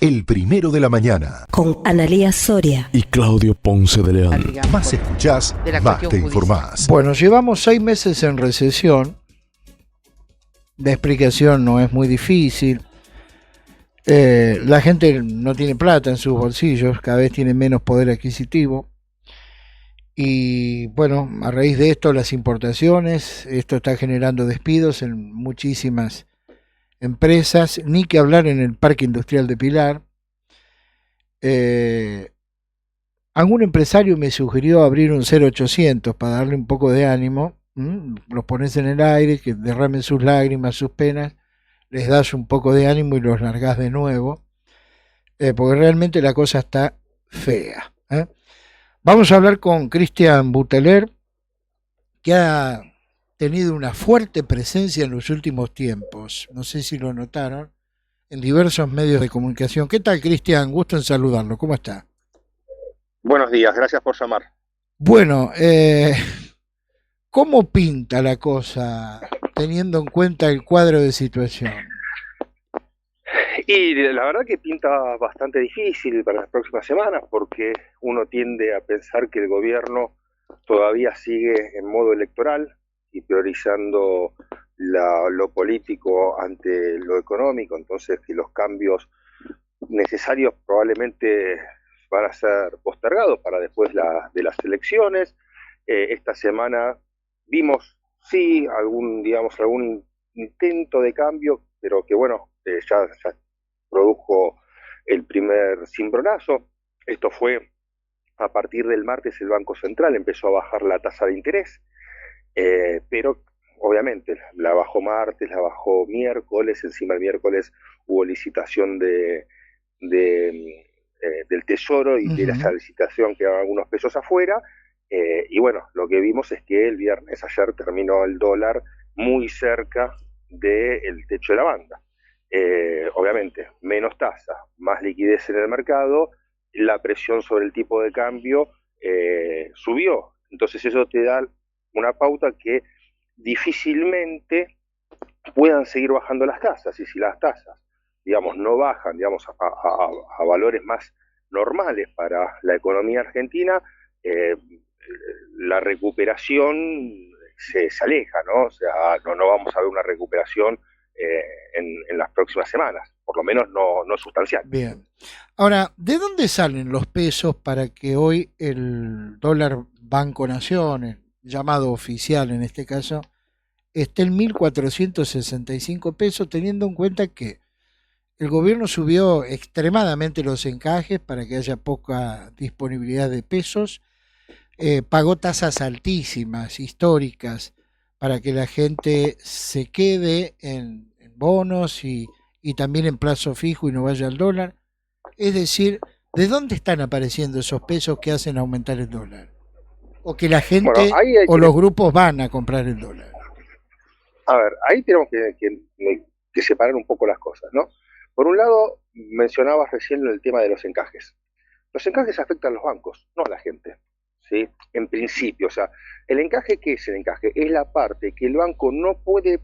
El Primero de la Mañana. Con Analía Soria y Claudio Ponce de León. Más escuchás, más te informás. Bueno, llevamos 6 meses en recesión. La explicación no es muy difícil. La gente no tiene plata en sus bolsillos, cada vez tiene menos poder adquisitivo. Y bueno, a raíz de esto, las importaciones, esto está generando despidos en muchísimas empresas, ni que hablar en el Parque Industrial de Pilar. Algún empresario me sugirió abrir un 0800 para darle un poco de ánimo. Los pones en el aire, que derramen sus lágrimas, sus penas, les das un poco de ánimo y los largás de nuevo, porque realmente la cosa está fea. Vamos a hablar con Cristian Buteler, que ha tenido una fuerte presencia en los últimos tiempos, no sé si lo notaron, en diversos medios de comunicación. ¿Qué tal, Cristian? Gusto en saludarlo. ¿Cómo está? Buenos días, gracias por llamar. Bueno, ¿cómo pinta la cosa teniendo en cuenta el cuadro de situación? Y la verdad que pinta bastante difícil para las próximas semanas, porque uno tiende a pensar que el gobierno todavía sigue en modo electoral y priorizando lo político ante lo económico, entonces que los cambios necesarios probablemente van a ser postergados para después de las elecciones. Esta semana vimos, sí, algún intento de cambio, pero que bueno, ya produjo el primer cimbronazo. Esto fue a partir del martes. El Banco Central empezó a bajar la tasa de interés, pero obviamente la bajó martes, la bajó miércoles. Encima el miércoles hubo licitación del Tesoro y de esa licitación quedaban algunos pesos afuera, y bueno, lo que vimos es que el viernes, ayer, terminó el dólar muy cerca del techo de la banda. Obviamente, menos tasa, más liquidez en el mercado, la presión sobre el tipo de cambio subió. Entonces eso te da una pauta que difícilmente puedan seguir bajando las tasas, y si las tasas, digamos, no bajan, digamos, a valores más normales para la economía argentina, la recuperación se aleja, ¿no? O sea, no vamos a ver una recuperación en las próximas semanas, por lo menos no sustancial. Bien. Ahora, ¿de dónde salen los pesos para que hoy el dólar Banco Nación, llamado oficial en este caso, esté en 1.465 pesos, teniendo en cuenta que el gobierno subió extremadamente los encajes para que haya poca disponibilidad de pesos, pagó tasas altísimas, históricas, para que la gente se quede en bonos y también en plazo fijo y no vaya al dólar? Es decir, ¿de dónde están apareciendo esos pesos que hacen aumentar el dólar? O que la gente o los grupos van a comprar el dólar. A ver, ahí tenemos que separar un poco las cosas, ¿no? Por un lado, mencionabas recién el tema de los encajes. Los encajes afectan a los bancos, no a la gente, ¿sí? En principio, o sea, ¿el encaje qué es el encaje? Es la parte que el banco no puede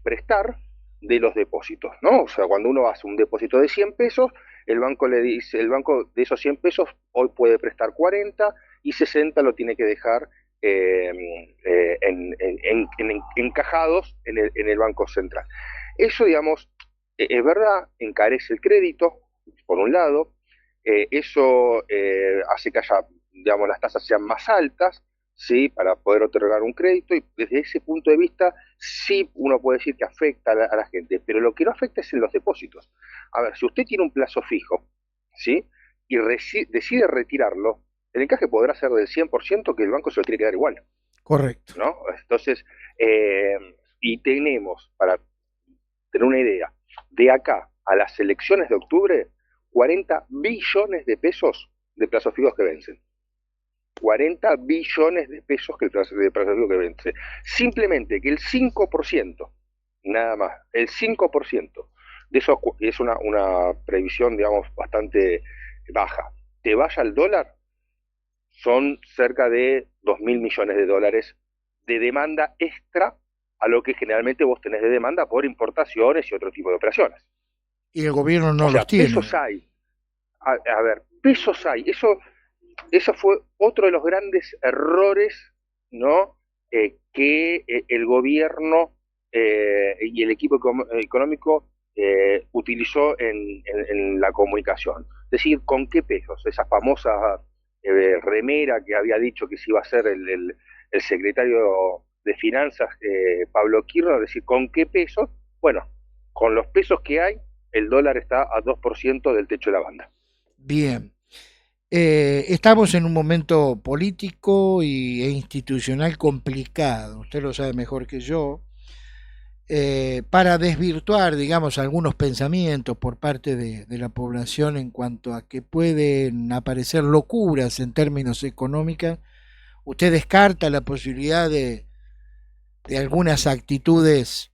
prestar de los depósitos, ¿no? O sea, cuando uno hace un depósito de 100 pesos, el banco le dice, el banco de esos 100 pesos hoy puede prestar 40 y 60 lo tiene que dejar encajados en el Banco Central. Eso, digamos, es verdad, encarece el crédito, por un lado, eso hace que haya, digamos, las tasas sean más altas, ¿sí? Para poder otorgar un crédito, y desde ese punto de vista sí uno puede decir que afecta a la gente, pero lo que no afecta es en los depósitos. A ver, si usted tiene un plazo fijo, ¿sí? Y decide retirarlo, el encaje podrá ser del 100%, que el banco se lo tiene que dar igual. Correcto. ¿No? Entonces, y tenemos, para tener una idea, de acá a las elecciones de octubre, 40 billones de pesos de plazos fijos que vencen. 40 billones de pesos que el plazo fijo que vence. Simplemente que el 5%, nada más, el 5%, de eso es una previsión, digamos, bastante baja, te vaya al dólar, son cerca de 2.000 millones de dólares de demanda extra a lo que generalmente vos tenés de demanda por importaciones y otro tipo de operaciones. Y el gobierno no O sea, los tiene. pesos hay. A ver, pesos hay. Eso fue otro de los grandes errores, ¿no? Que el gobierno y el equipo económico utilizó en la comunicación. Es decir, ¿con qué pesos? Esa famosa remera que había dicho que se iba a hacer el secretario de Finanzas, Pablo Kirchner, es decir, ¿con qué pesos? Bueno, con los pesos que hay, el dólar está a 2% del techo de la banda. Bien. Estamos en un momento político e institucional complicado, usted lo sabe mejor que yo, para desvirtuar, digamos, algunos pensamientos por parte de la población en cuanto a que pueden aparecer locuras en términos económicos. Usted descarta la posibilidad de algunas actitudes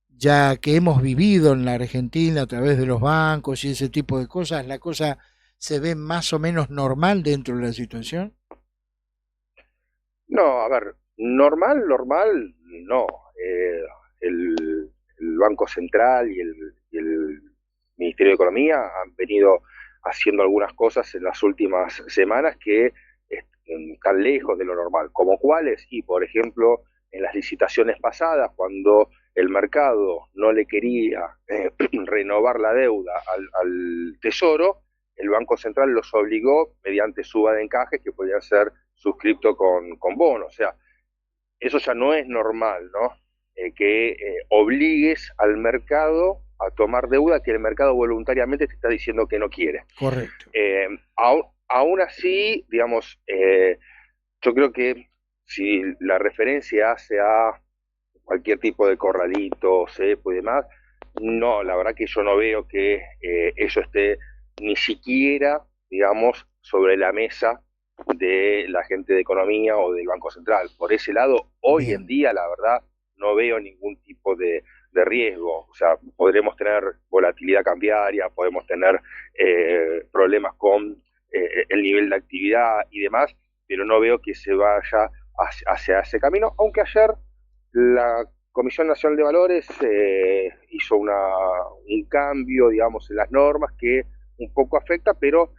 ya que hemos vivido en la Argentina a través de los bancos y ese tipo de cosas. La cosa se ve más o menos normal dentro de la situación. No, a ver, normal, no. Eh, el Banco Central y el Ministerio de Economía han venido haciendo algunas cosas en las últimas semanas que están lejos de lo normal, como cuáles, y por ejemplo, en las licitaciones pasadas, cuando el mercado no le quería renovar la deuda al Tesoro, el Banco Central los obligó mediante suba de encajes que podían ser suscripto con bonos. O sea, eso ya no es normal, ¿no? Que obligues al mercado a tomar deuda que el mercado voluntariamente te está diciendo que no quiere. Correcto. Aún así, digamos, yo creo que si la referencia hace a cualquier tipo de corralito, cepo y demás, no, la verdad que yo no veo que eso esté ni siquiera, digamos, sobre la mesa de la gente de economía o del Banco Central. Por ese lado, hoy en Bien. día, la verdad, no veo ningún tipo de riesgo. O sea, podremos tener volatilidad cambiaria, podemos tener problemas con el nivel de actividad y demás, pero no veo que se vaya hacia ese camino, aunque ayer la Comisión Nacional de Valores hizo un cambio, digamos, en las normas que un poco afecta, pero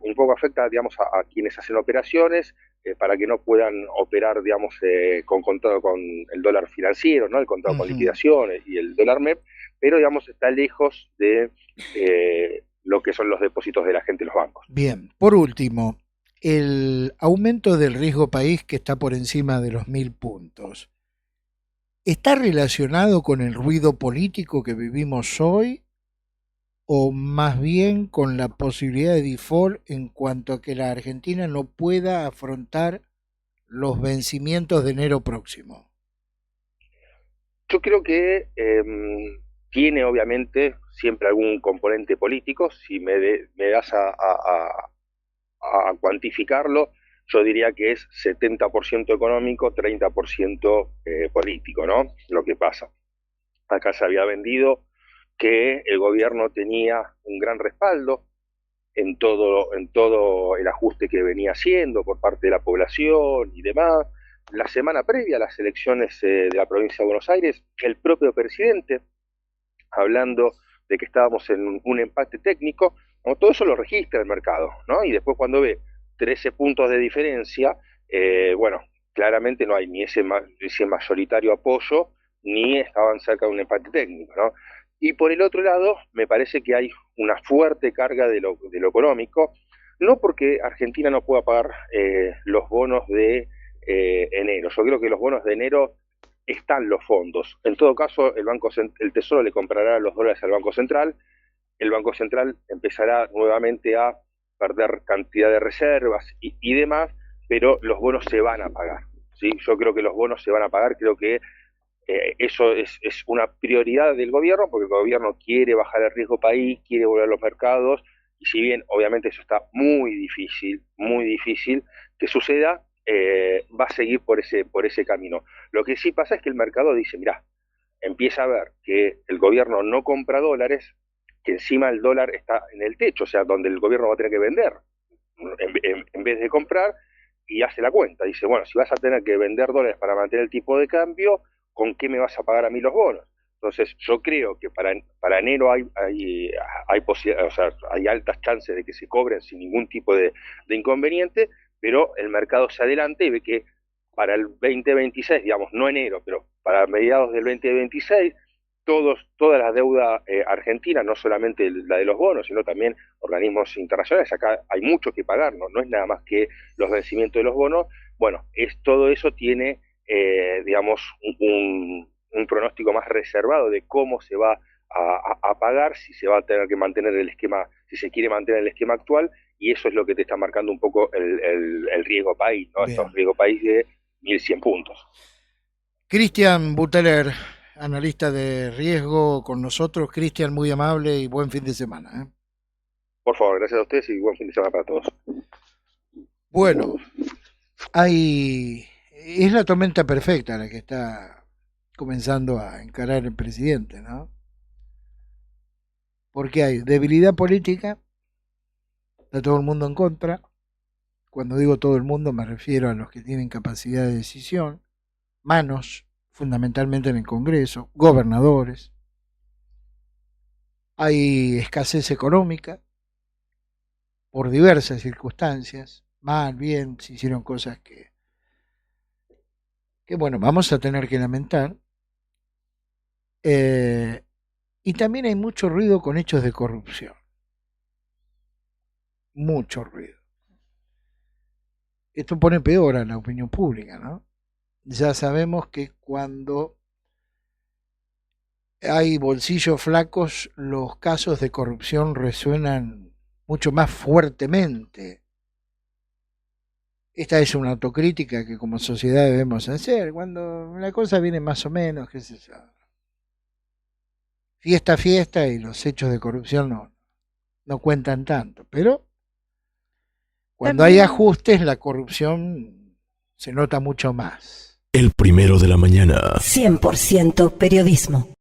un poco afecta, digamos, a quienes hacen operaciones para que no puedan operar, digamos, con el dólar financiero, ¿no? El contado con Ujú. liquidaciones y el dólar MEP, pero, digamos, está lejos de lo que son los depósitos de la gente en los bancos. Bien. Por último, el aumento del riesgo país que está por encima de los 1000 puntos. ¿Está relacionado con el ruido político que vivimos hoy o más bien con la posibilidad de default en cuanto a que la Argentina no pueda afrontar los vencimientos de enero próximo? Yo creo que tiene obviamente siempre algún componente político. Si me das a cuantificarlo, yo diría que es 70% económico, 30% político, ¿no? Lo que pasa. Acá se había vendido que el gobierno tenía un gran respaldo en todo el ajuste que venía haciendo por parte de la población y demás. La semana previa a las elecciones de la provincia de Buenos Aires, el propio presidente, hablando de que estábamos en un empate técnico, ¿no? Todo eso lo registra el mercado, ¿no? Y después cuando ve 13 puntos de diferencia, bueno, claramente no hay ni ese mayoritario apoyo, ni estaban cerca de un empate técnico, ¿no? Y por el otro lado, me parece que hay una fuerte carga de lo económico, no porque Argentina no pueda pagar los bonos de enero. Yo creo que los bonos de enero están los fondos. En todo caso, el Tesoro le comprará los dólares al Banco Central, el Banco Central empezará nuevamente a perder cantidad de reservas y demás, pero los bonos se van a pagar. ¿Sí? Yo creo que los bonos se van a pagar, creo que eso es una prioridad del gobierno, porque el gobierno quiere bajar el riesgo país, quiere volver a los mercados, y si bien obviamente eso está muy difícil que suceda, va a seguir por ese camino. Lo que sí pasa es que el mercado dice, mirá, empieza a ver que el gobierno no compra dólares, que encima el dólar está en el techo, o sea, donde el gobierno va a tener que vender en vez de comprar, y hace la cuenta. Dice, bueno, si vas a tener que vender dólares para mantener el tipo de cambio, ¿con qué me vas a pagar a mí los bonos? Entonces yo creo que para enero hay o sea, hay altas chances de que se cobren sin ningún tipo de inconveniente, pero el mercado se adelanta y ve que para el 2026, digamos, no enero, pero para mediados del 2026, toda la deuda argentina, no solamente la de los bonos, sino también organismos internacionales, acá hay mucho que pagar, no es nada más que los vencimientos de los bonos. Bueno, todo eso tiene, digamos, un pronóstico más reservado de cómo se va a pagar, si se va a tener que mantener el esquema, si se quiere mantener el esquema actual, y eso es lo que te está marcando un poco el riesgo país, ¿no? Estos riesgo país de 1.100 puntos. Cristian Buteler, analista de riesgo con nosotros. Cristian, muy amable y buen fin de semana, ¿eh? Por favor, gracias a ustedes y buen fin de semana para todos. Bueno, es la tormenta perfecta la que está comenzando a encarar el presidente, ¿no? Porque hay debilidad política, está todo el mundo en contra. Cuando digo todo el mundo me refiero a los que tienen capacidad de decisión, manos, fundamentalmente en el Congreso, gobernadores. Hay escasez económica por diversas circunstancias, mal, bien, se hicieron cosas que bueno, vamos a tener que lamentar. Y también hay mucho ruido con hechos de corrupción. Mucho ruido. Esto pone peor a la opinión pública, ¿no? Ya sabemos que cuando hay bolsillos flacos, los casos de corrupción resuenan mucho más fuertemente. Esta es una autocrítica que como sociedad debemos hacer. Cuando la cosa viene más o menos, qué sé yo, fiesta a fiesta, y los hechos de corrupción no cuentan tanto. Pero cuando hay ajustes, la corrupción se nota mucho más. El primero de la mañana. 100% periodismo.